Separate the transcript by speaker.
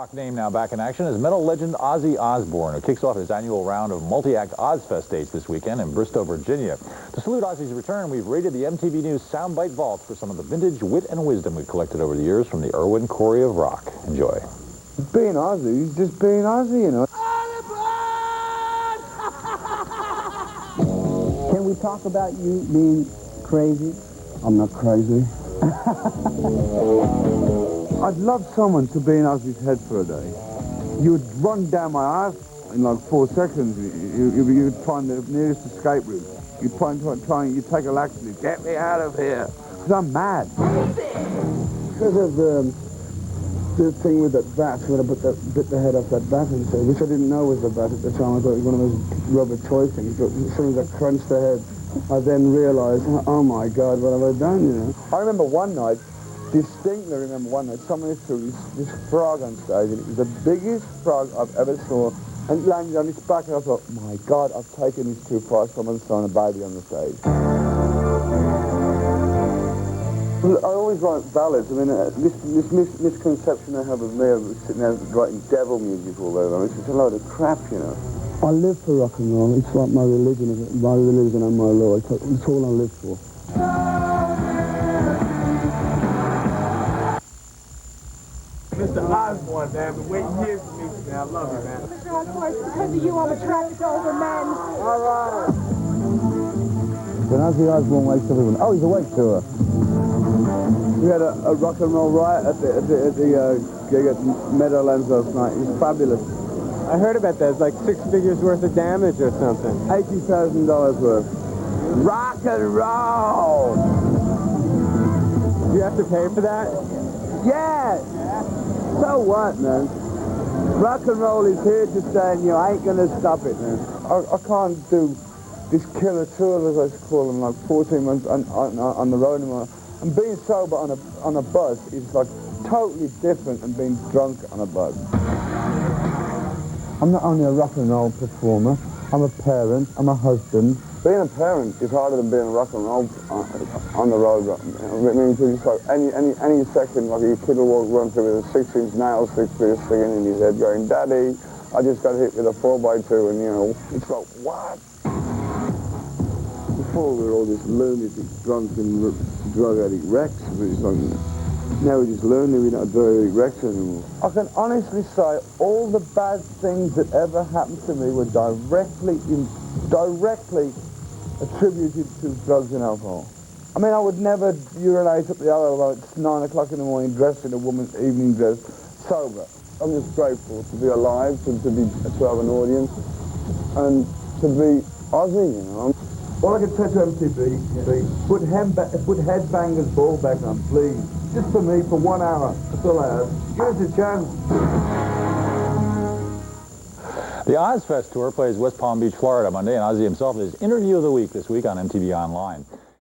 Speaker 1: rock name now back in action is metal legend Ozzy Osbourne, who kicks off his annual round of multi-act Ozzfest dates this weekend in Bristow, Virginia. To salute Ozzy's return, we've raided the MTV News soundbite vaults for some of the vintage wit and wisdom we've collected over the years from the Irwin Corey of rock. Enjoy.
Speaker 2: Being Ozzy, he's just being Ozzy, you know.
Speaker 3: Can we talk about you being crazy?
Speaker 2: I'm not crazy. I'd love someone to be in Ozzy's head for a day. You would run down my ass in like 4 seconds. You would find the nearest escape route. You'd you'd take a laxative. Get me out of here. Because I'm mad.
Speaker 3: Because of the thing with that bat, when I bit the head off that bat and so, which I didn't know was a bat at the time. I thought it was one of those rubber toy things, but as soon as I crunched the head, I then realised, oh my God, what have I done, you know? I remember one night, someone threw this frog on stage, and it was the biggest frog I've ever saw, and it landed on its back, and I thought, my God, I've taken this too far, someone's throwing a baby on the stage. I always write ballads. I mean, this misconception I have of me of sitting there writing devil music all over, it's just a load of crap, you know. I live for rock and roll. It's like my religion and my law. It's all I live for.
Speaker 4: Mr. Osbourne, man, I've been waiting years to meet you, man. I love you, man.
Speaker 5: Mr. Osbourne, it's because of you I'm attracted to older men.
Speaker 2: All right. When Ozzy Osbourne wakes up, everyone, oh, he's awake to her. We had a rock and roll riot at the gig at Meadowlands last night. It was fabulous.
Speaker 4: I heard about that. It's like 6 figures worth of damage or something.
Speaker 2: $80,000 worth. Rock and roll!
Speaker 4: Do you have to pay for that?
Speaker 2: Yeah! So what, man? Rock and roll is here to stay and you ain't gonna stop it, man. I can't do this killer tour, as I call them, like 14 months on the road anymore. And being sober on a bus is like totally different than being drunk on a bus. I'm not only a rock and roll performer, I'm a parent, I'm a husband. Being a parent is harder than being a rock and roll on the road. I mean, it's like any second, like a kid will run through with a 6-inch nail stick sticking in his head going, Daddy, I just got hit with a 4x2, and you know, it's like, what? Before we were all this lunatic, drunken, drug addict wrecks, but it's like, now we just learn that we're not drug addict wrecks anymore. I can honestly say all the bad things that ever happened to me were directly attributed to drugs and alcohol. I mean, I would never urinate up the aisle at 9 o'clock in the morning dressed in a woman's evening dress, sober. I'm just grateful to be alive, to have an audience, and to be Ozzy, you know. All I can say to MTV, put Headbangers Ball back on, please. Just for me, for 1 hour. That's all I have. Give us a chance.
Speaker 1: The Ozzfest tour plays West Palm Beach, Florida Monday, and Ozzy himself is Interview of the Week this week on MTV Online.